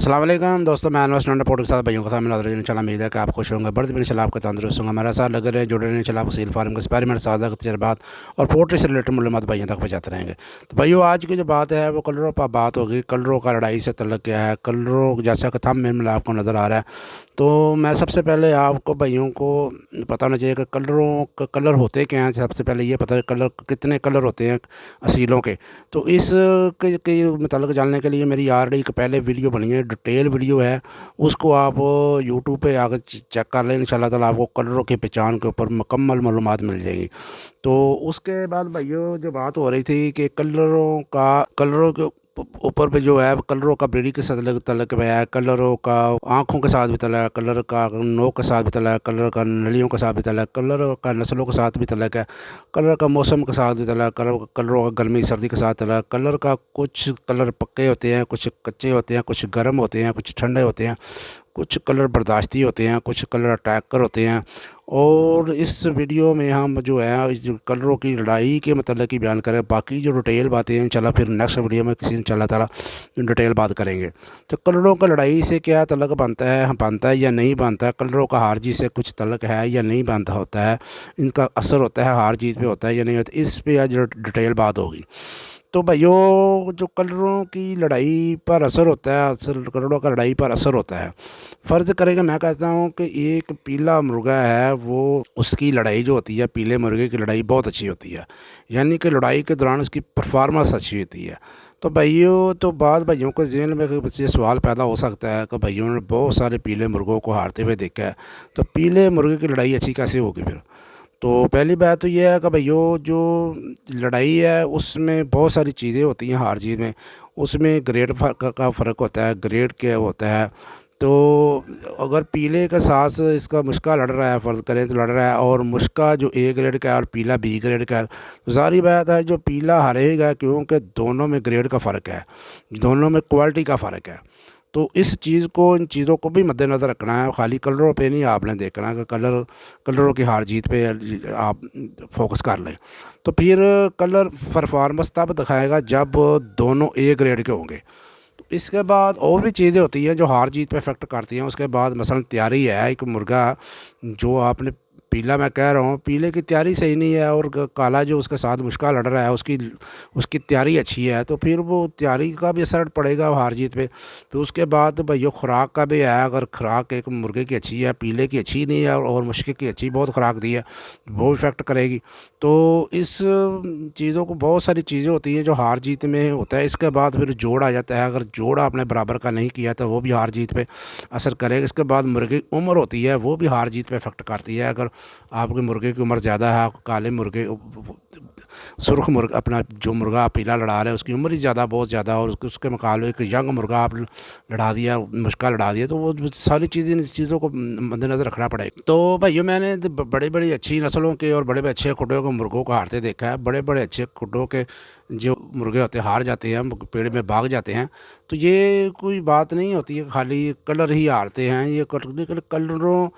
अस्सलाम वालेकुम दोस्तों, मैं अनवर स्टैंड रिपोर्ट के साथ भाइयों के साथ मिला इंशाल्लाह उम्मीद है कि आप खुश होंगे, बर्द भी इंशाल्लाह आपका तंदुरुस्त होंगे। हमारे साथ लगे रहे, जुड़े रहे, इंशाल्लाह आप सील फार्म के एक्सपेरिमेंट, सादा तजर्बात और पोल्ट्री से रिलेटेड मालूमात भाइयों तक पहुँचाते रहेंगे। तो भाइयों, आज की जो बात है वो कलरों पर बात होगी। कलरों का लड़ाई से तल्लुक़ क्या है, कलरों जैसा कि थंब में आपको नज़र आ रहा है। तो मैं सबसे पहले आपको भाइयों को पता होना चाहिए कि कलरों का कलर होते क्या हैं। सबसे पहले ये पता है कलर कितने कलर होते हैं असीलों के। तो इस के मतलब जानने के लिए मेरी ऑलरेडी एक पहले वीडियो बनी है, डिटेल वीडियो है। उसको आप यूट्यूब पे आकर चेक कर लें, इंशाल्लाह ताला आपको कलरों की पहचान के ऊपर मुकम्मल मालूमात मिल जाएगी। तो उसके बाद भाइयों जो बात हो रही थी कि कलरों के ऊपर पे जो है कलरों का ब्रीडिंग के साथ तल्लुक़ है, कलरों का आँखों के साथ भी तल्लुक़ है, कलर का नोक के साथ भी तल्लुक़ है, कलर का नलियों के साथ भी तल्लुक़ है, कलर का नस्लों के साथ भी तल्लुक़ है, कलर का मौसम के साथ भी तल्लुक़ है, कलरों का गर्मी सर्दी के साथ तल्लुक़ है। कलर का कुछ कलर पक्के होते हैं, कुछ कच्चे होते हैं, कुछ गर्म होते हैं, कुछ ठंडे होते हैं, कुछ कलर बर्दाश्ती होते हैं, कुछ कलर अटैकर होते हैं। और इस वीडियो में हम जो है इस कलरों की लड़ाई के मतलब की बयान करें। बाकी जो डिटेल बातें हैं इंशाल्लाह फिर नेक्स्ट वीडियो में किसी इंशाल्लाह ताला डिटेल बात करेंगे। तो कलरों का लड़ाई से क्या तल्लुक़ बनता है या नहीं बनता है, कलरों का हार जीत से कुछ तल्लुक़ है या नहीं बनता होता है, इनका असर होता है हार जीत पे होता है या नहीं होता, इस पे आज डिटेल बात होगी। तो भाइयों, जो कलरों की लड़ाई पर असर होता है, असल कलरों का लड़ाई पर असर होता है। फ़र्ज़ करेंगे मैं कहता हूँ कि एक पीला मुर्गा है, वो उसकी लड़ाई जो होती है, पीले मुर्गे की लड़ाई बहुत अच्छी होती है, यानी कि लड़ाई के दौरान उसकी परफॉर्मेंस अच्छी होती है। तो भाइयों, तो बाद भाइयों के ज़हन में ये सवाल पैदा हो सकता है कि भाइयों ने बहुत सारे पीले मुर्गों को हारते हुए देखा है, तो पीले मुर्गे की लड़ाई अच्छी कैसे होगी फिर। तो पहली बात तो ये है कि भैया जो लड़ाई है उसमें बहुत सारी चीज़ें होती हैं हार जीत में। उसमें ग्रेड का फ़र्क होता है, ग्रेड क्या होता है। तो अगर पीले के साथ इसका मुश्का लड़ रहा है, फ़र्ज़ करें तो लड़ रहा है, और मुश्का जो ए ग्रेड का है और पीला बी ग्रेड का है, तो ज़ाहिर बात है जो पीला हारेगा, क्योंकि दोनों में ग्रेड का फ़र्क है, दोनों में क्वालिटी का फ़र्क है। तो इस चीज़ को, इन चीज़ों को भी मद्देनज़र रखना है। खाली कलरों पे नहीं आपने देखना कि कलरों की हार जीत पे आप फोकस कर लें। तो फिर कलर परफॉर्मेंस तब दिखाएगा जब दोनों ए ग्रेड के होंगे। तो इसके बाद और भी चीज़ें होती हैं जो हार जीत पे इफ़ेक्ट करती हैं। उसके बाद मसलन तैयारी है, एक मुर्गा जो आपने पीला, मैं कह रहा हूँ पीले की तैयारी सही नहीं है, और काला जो उसके साथ मुश्किल लड़ रहा है उसकी उसकी तैयारी अच्छी है, तो फिर वो तैयारी का भी असर पड़ेगा हार जीत पे। फिर उसके बाद भैया खुराक का भी है। अगर खुराक एक मुर्गे की अच्छी है, पीले की अच्छी नहीं है, और मुश्किल की अच्छी बहुत खुराक दी है, वो इफ़ेक्ट करेगी। तो इस चीज़ों को, बहुत सारी चीज़ें होती हैं जो हार जीत में होता है। इसके बाद फिर जोड़ आ जाता है। अगर जोड़ आपने बराबर का नहीं किया तो वो भी हार जीत पे असर करेगा। इसके बाद मुर्गे की उम्र होती है, वो भी हार जीत पे इफ़ेक्ट करती है। अगर आपके मुर्गे की उम्र ज़्यादा है, काले मुर्गे सुर्ख मुर्गा, अपना जो मुर्गा आप पीला लड़ा रहे हैं उसकी उम्र ही ज़्यादा, बहुत ज़्यादा, और उसके मुकाबले एक यंग मुर्गा आप लड़ा दिया, मुश्किल लड़ा दिया, तो वो सारी चीज़ों को मद्देनज़र रखना पड़ेगा। तो भाइयों, मैंने बड़ी बड़ी अच्छी नस्लों के और बड़े बड़े अच्छे खुडों के मुर्गों को हारते देखा है। बड़े बड़े अच्छे खुडों के जो मुर्गे होते हैं हार जाते हैं, पेड़ में भाग जाते हैं। तो ये कोई बात नहीं होती है खाली कलर ही हारते हैं, ये कलरों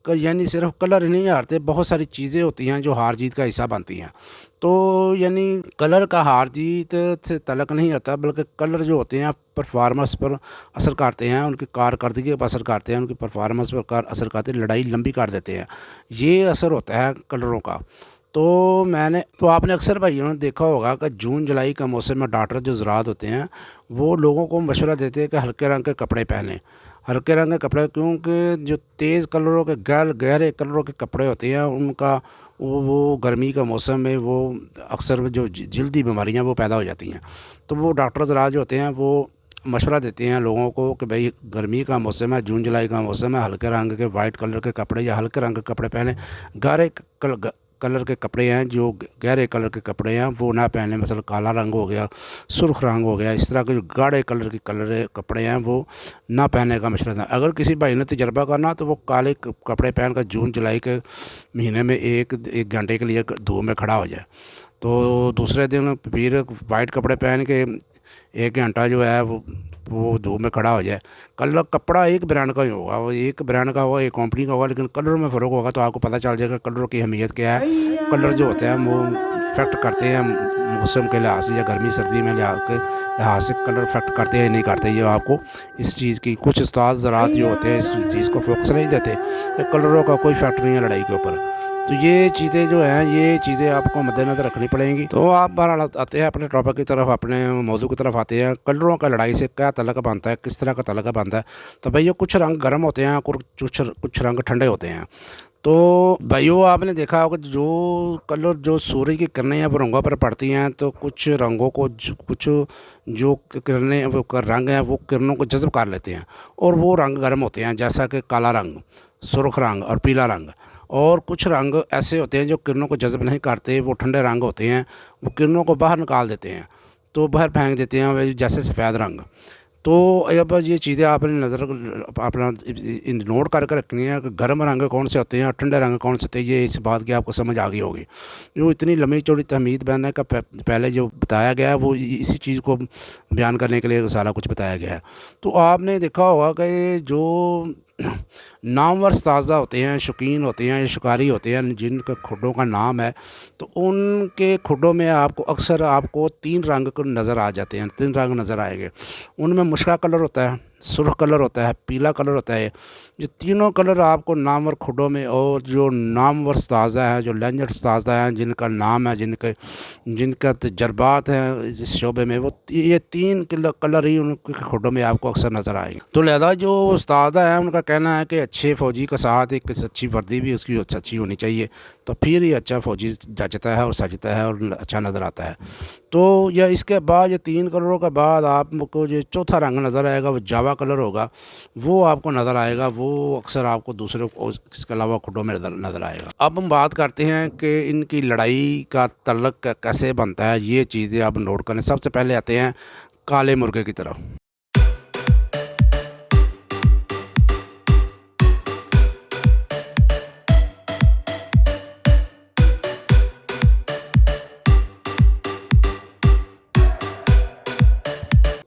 का यानी सिर्फ कलर ही नहीं हारते, बहुत सारी चीज़ें होती हैं जो हार जीत का हिस्सा बनती हैं। तो यानी कलर का हार जीत से तल्लुक़ नहीं होता, बल्कि कलर जो होते हैं परफॉर्मेंस पर असर करते हैं, उनकी कारकर्दगी पर असर करते हैं, उनकी परफॉर्मेंस पर असर करते हैं, लड़ाई लंबी कर देते हैं। ये असर होता है कलरों का। तो आपने अक्सर भाइयों ने देखा होगा कि जून जुलाई का मौसम में डॉक्टर जो ज़राअत होते हैं वो लोगों को मशवरा देते हैं कि हल्के रंग के कपड़े पहनें। हल्के रंग के कपड़े, क्योंकि जो तेज़ कलरों के गहरे कलरों के कपड़े होते हैं उनका वो गर्मी का मौसम में वो अक्सर जो जल्दी बीमारियां वो पैदा हो जाती हैं। तो वो डॉक्टर ज़रा जो होते हैं वो मशवरा देते हैं लोगों को कि भाई गर्मी का मौसम है, जून जुलाई का मौसम है, हल्के रंग के वाइट कलर के कपड़े या हल्के रंग के कपड़े पहने। गहरे कलर के कपड़े हैं, जो गहरे कलर के कपड़े हैं वो ना पहने। मतलब काला रंग हो गया, सुर्ख रंग हो गया, इस तरह के जो गाढ़े कलर के कपड़े हैं वो ना पहनने का मशवरा था। अगर किसी भाई ने तजर्बा करना तो वो काले कपड़े पहन कर जून जुलाई के महीने में एक घंटे के लिए धूप में खड़ा हो जाए। तो दूसरे दिन फिर वाइट कपड़े पहन के 1 घंटा जो है वो वो धूप में खड़ा हो जाए। कलर कपड़ा एक ब्रांड का ही होगा, वो एक ब्रांड का होगा, एक कंपनी का होगा, लेकिन कलर में फ़र्क होगा। तो आपको पता चल जाएगा कलरों की अहमियत क्या है। कलर जो होते हैं वो इफ़ेक्ट करते हैं मौसम के लिहाज से या गर्मी सर्दी में लिहाज से कलर इफ़ेक्ट करते हैं नहीं करते। ये आपको इस चीज़ की कुछ उस्ताद ज़रात जो होते हैं इस चीज़ को फोकस नहीं देते। कलरों का कोई इफेक्ट नहीं है लड़ाई के ऊपर। तो ये चीज़ें जो हैं ये चीज़ें आपको मद्देनज़र रखनी पड़ेंगी। तो आप बहरहाल आते हैं अपने टॉपिक की तरफ, अपने मौजू की तरफ आते हैं। कलरों का लड़ाई से क्या तल्लुक़ बनता है, किस तरह का तल्लुक़ बनता है। तो भाई ये कुछ रंग गर्म होते हैं, कुछ रंग ठंडे होते हैं। तो भाइयों आपने देखा होगा जो कलर जो सूर्य की किरणें हैं वो रंगों पर पड़ती हैं, तो कुछ रंगों को कुछ जो किरणें वो रंग हैं वो किरणों को जज़ब कर लेते हैं और वो रंग गर्म होते हैं, जैसा कि काला रंग, सुर्ख रंग और पीला रंग। और कुछ रंग ऐसे होते हैं जो किरणों को जज़ब नहीं करते, वो ठंडे रंग होते हैं, वो किरणों को बाहर निकाल देते हैं, तो बाहर फेंक देते हैं, जैसे सफ़ेद रंग। तो अब ये चीज़ें आपने नज़र अपना नोट करके रखनी है कि गर्म रंग कौन से होते हैं और ठंडे रंग कौन से होते हैं। ये इस बात की आपको समझ आ गई होगी। जो इतनी लंबी चौड़ी तहमीद बयान का पहले जो बताया गया है वो इसी चीज़ को बयान करने के लिए सारा कुछ बताया गया है। तो आपने देखा होगा कि जो नामवर उस्ताद होते हैं, शौकीन होते हैं, शिकारी होते हैं, जिनके खुडों का नाम है, तो उनके खुडों में आपको अक्सर आपको 3 रंग को नज़र आ जाते हैं, 3 रंग नज़र आएंगे। उनमें मुश्का कलर होता है, सुर्ख कलर होता है, पीला कलर होता है। ये तीनों कलर आपको नामवर खुडों में, और जो नामवर उस्ताद हैं, जो लेजेंड उस्ताद हैं, जिनका नाम है, जिनका तजर्बात हैं इस शोबे में, वो ये 3 कलर ही उनके खुडों में आपको अक्सर नज़र आएंगे। तो लिहाजा जो उस्ताद हैं उनका कहना है कि अच्छे फ़ौजी का साथ एक अच्छी वर्दी भी उसकी अच्छी होनी चाहिए, तो फिर ही अच्छा फ़ौजी जचता है और सजता है और अच्छा नज़र आता है। तो या इसके बाद ये 3 कलरों के बाद आपको जो चौथा रंग नज़र आएगा वो जावा कलर होगा, वो आपको नज़र आएगा। वो अक्सर आपको दूसरे इसके अलावा खुडों में नज़र आएगा। अब हम बात करते हैं कि इनकी लड़ाई का तल्लुक़ कैसे बनता है, ये चीज़ें आप नोट करें। सबसे पहले आते हैं काले मुर्गे की तरफ।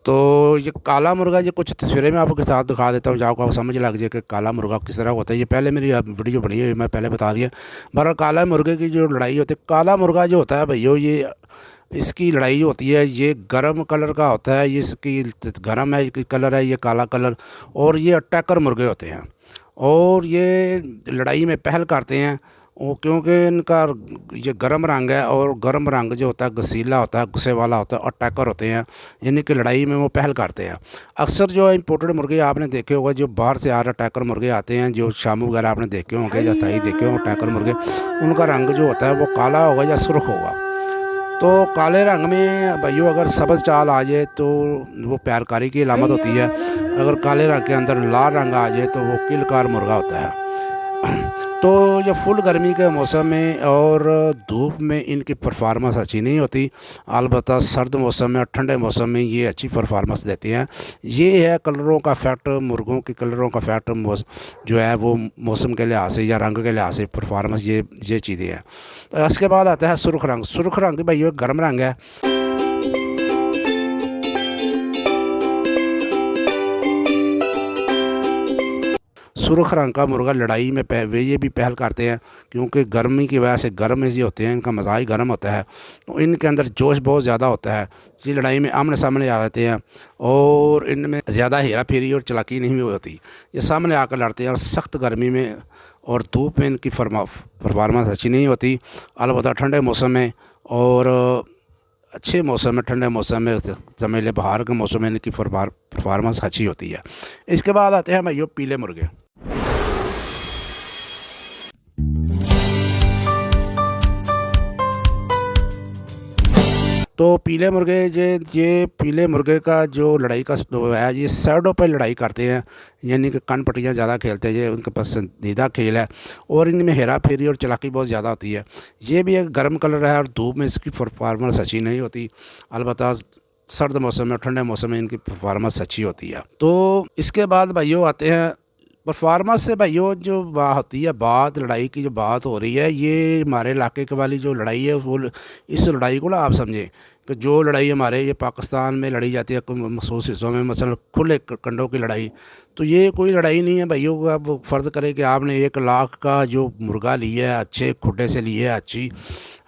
तो ये काला मुर्गा, ये कुछ तस्वीरें मैं आपके साथ दिखा देता हूँ, जो आपको समझ लग जाए कि काला मुर्गा किस तरह होता है। ये पहले मेरी वीडियो बनी है, मैं पहले बता दिया। बहरहाल काला मुर्गे की जो लड़ाई होती है, काला मुर्गा जो होता है भैया, ये इसकी लड़ाई होती है, ये गर्म कलर का होता है, ये इसकी गर्म है कलर है ये काला कलर। और ये अटैकर मुर्गे होते हैं और ये लड़ाई में पहल करते हैं वो, क्योंकि इनका ये गर्म रंग है और गर्म रंग जो होता है गसीला होता है, गुस्से वाला होता है, अटैकर होते हैं, यानी कि लड़ाई में वो पहल करते हैं। अक्सर जो इम्पोर्टेड मुर्गे आपने देखे होंगे, जो बाहर से आ रहे अटैकर मुर्गे आते हैं, जो शामू वगैरह आपने देखे होंगे या थाई देखे होंगे अटैकर मुर्गे, उनका रंग जो होता है वो काला होगा या सुर्ख होगा। तो काले रंग में भाइयों अगर सब्ज़ चाल आ जाए तो वो प्यारकारी की अलामत होती है। अगर काले रंग के अंदर लाल रंग आ जाए तो वो किलकार मुर्गा होता है। तो ये फुल गर्मी के मौसम में और धूप में इनकी परफॉर्मेंस अच्छी नहीं होती, अलबत्ता सर्द मौसम में और ठंडे मौसम में ये अच्छी परफॉर्मेंस देती हैं। ये है कलरों का फैक्ट, मुर्गों के कलरों का फैक्ट जो है वो मौसम के लिहाज से या रंग के लिहाज से परफॉर्मेंस ये चीज़ें हैं। तो इसके बाद आता है सुर्ख रंग। सुर्ख रंग भाई ये गर्म रंग है। सुर्ख रंग का मुर्गा लड़ाई में वे ये भी पहल करते हैं, क्योंकि गर्मी की वजह से गर्म ये होते हैं, इनका मज़ा ही गर्म होता है, तो इनके अंदर जोश बहुत ज़्यादा होता है। ये लड़ाई में आमने सामने आ जाते हैं और इनमें ज़्यादा हेरा फेरी और चलाकी नहीं होती। ये सामने आकर लड़ते हैं और सख्त गर्मी में और धूप में इनकी परफॉर्मेंस अच्छी नहीं होती। अलबत्ता ठंडे मौसम में और अच्छे मौसम में, ठंडे मौसम में, जमेले बहार के मौसम में इनकी परफॉर्मेंस अच्छी होती है। इसके बाद आते हैं भाइयों पीले मुर्गे। तो पीले मुर्गे ये पीले मुर्गे का जो लड़ाई का है, ये साइडों पर लड़ाई करते हैं, यानी कि कन पट्टियाँ ज़्यादा खेलते हैं, ये उनका पसंदीदा खेल है और इनमें हेरा फेरी और चलाकी बहुत ज़्यादा होती है। ये भी एक गर्म कलर है और धूप में इसकी परफॉर्मेंस अच्छी नहीं होती, अलबत्ता सर्द मौसम में, ठंडे मौसम में इनकी परफॉर्मेंस अच्छी होती है। तो इसके बाद भाइयों आते हैं परफॉर्मेंस से भाइयों जो बात होती है, बात लड़ाई की जो बात हो रही है, ये हमारे इलाके के वाली जो लड़ाई है वो, इस लड़ाई को ना आप समझें कि जो लड़ाई हमारे ये पाकिस्तान में लड़ी जाती है मखसूस हिस्सों में, मसलन खुले कंडों की लड़ाई, तो ये कोई लड़ाई नहीं है भाइयों को। अब फ़र्ज़ करें कि आपने 1 लाख का जो मुर्गा लिया है, अच्छे खुडे से लिया है,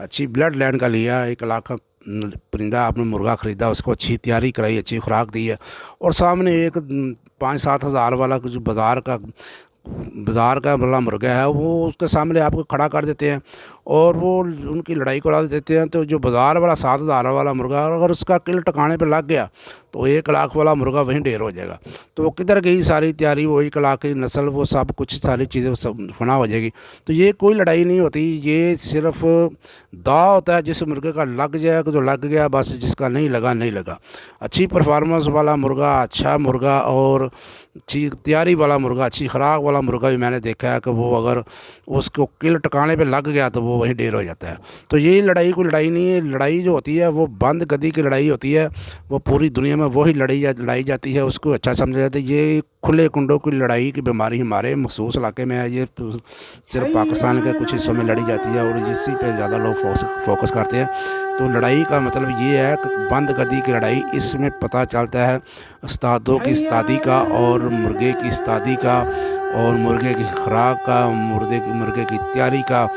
अच्छी ब्लड लाइन का लिया, 1 लाख का परिंदा आपने मुर्गा ख़रीदा, उसको अच्छी तैयारी कराई, अच्छी खुराक दी है, और सामने एक 5-7 हज़ार वाला जो बाज़ार का वाला मुर्गा है वो उसके सामने आपको खड़ा कर देते हैं और वो उनकी लड़ाई करा देते हैं। तो जो बाज़ार वाला 7 हज़ार वाला मुर्गा, अगर उसका किल टकाने पे लग गया तो 1 लाख वाला मुर्गा वहीं ढेर हो जाएगा। तो वो किधर गई सारी तैयारी, वो 1 लाख की नस्ल, वो सब कुछ सारी चीज़ें सब फना हो जाएगी। तो ये कोई लड़ाई नहीं होती, ये सिर्फ दाव होता है। जिस मुर्गे का लग जाए तो लग गया बस, जिसका नहीं लगा नहीं लगा। अच्छी परफॉर्मेंस वाला मुर्गा, अच्छा मुर्गा और अच्छी तैयारी वाला मुर्गा, अच्छी खुराक वाला मुर्गा भी मैंने देखा है कि वो अगर उसको किल टकाने पे लग गया तो वो वहीं ढेर हो जाता है। तो ये लड़ाई कोई लड़ाई नहीं है। लड़ाई जो होती है वो बंद गद्दी की लड़ाई होती है, वो पूरी दुनिया में वही लड़ाई जाती है, उसको अच्छा समझा जाता है। ये खुले कुंडों की लड़ाई की बीमारी हमारे मखसूस इलाके में है, ये सिर्फ पाकिस्तान के कुछ हिस्सों में लड़ी जाती है और इसी पे ज़्यादा लोग फोकस करते हैं। तो लड़ाई का मतलब ये है कि बंद गद्दी की लड़ाई, इसमें पता चलता है उस्तादों की उस्तादी का और मुर्गे की उस्तादी का और मुर्गे की खुराक का, मुर्गे की तैयारी का,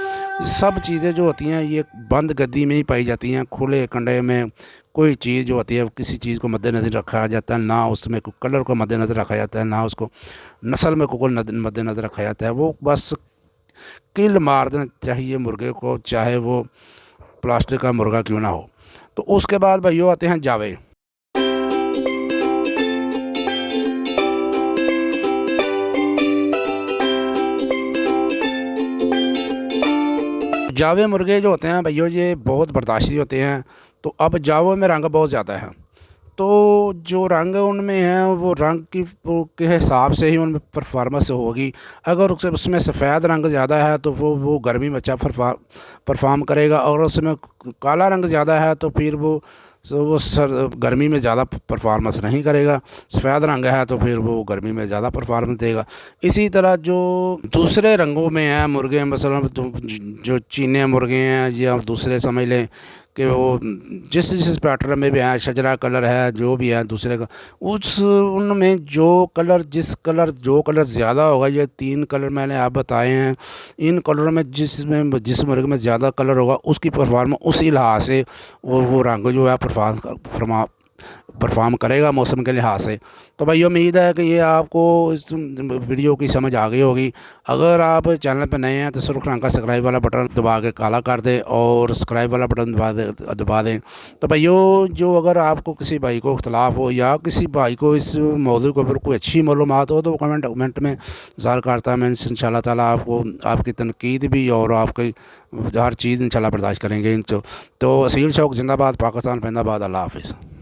सब चीज़ें जो होती हैं ये बंद गद्दी में ही पाई जाती हैं। खुले कंडे में कोई चीज़ जो होती है किसी चीज़ को मद्देनज़र रखा जाता है, ना उसमें कोई कलर को मद्देनज़र रखा जाता है, ना उसको नस्ल में कोई मद्देनज़र रखा जाता है। वो बस किल मार देना चाहिए मुर्गे को, चाहे वो प्लास्टिक का मुर्गा क्यों ना हो। तो उसके बाद भाइयों आते हैं जावे। जावे मुर्गे जो होते हैं भैया ये बहुत बर्दाश्ती होते हैं। तो अब जावों में रंग बहुत ज़्यादा है, तो जो रंग उनमें है वो रंग के हिसाब से ही उनमें परफॉर्मेंस होगी। अगर उसमें सफ़ेद रंग ज़्यादा है तो वो गर्मी में अच्छा परफॉर्म करेगा, और उसमें काला रंग ज़्यादा है तो फिर वो गर्मी में ज़्यादा परफॉर्मेंस नहीं करेगा। सफ़ेद रंग है तो फिर वो गर्मी में ज़्यादा परफॉर्मेंस देगा। इसी तरह जो दूसरे रंगों में है मुर्गे, मसलन जो चीने मुर्गे हैं या दूसरे समझ लें कि वो जिस पैटर्न में भी है, शजरा कलर है, जो भी है दूसरे का, उनमें जो कलर ज़्यादा होगा, ये 3 कलर मैंने आप बताए हैं, इन कलरों में जिस मुर्गे में ज़्यादा कलर होगा उसकी परफॉर्मेंस उसी लिहाज से वो रंग जो है परफॉर्म करेगा मौसम के लिहाज से। तो भाई उम्मीद है कि ये आपको इस वीडियो की समझ आ गई होगी। अगर आप चैनल पर नए हैं तो सुर्ख रंग का सब्सक्राइब वाला बटन दबा के काला कर दें और सब्सक्राइब वाला बटन दबा दें। तो भाइयों जो अगर आपको किसी भाई को इख्तलाफ हो या किसी भाई को इस मौजू के ऊपर कोई अच्छी मालूमात हो तो वो कमेंट में ज़ाहिर करता है। मैं इंशाल्लाह ताला आपको आपकी तनकीद भी और आपकी हर चीज़ इंशाल्लाह बर्दाश्त करेंगे। तो असील शौक जिंदाबाद, पाकिस्तान जिंदाबाद, अल्लाह हाफ़िज़।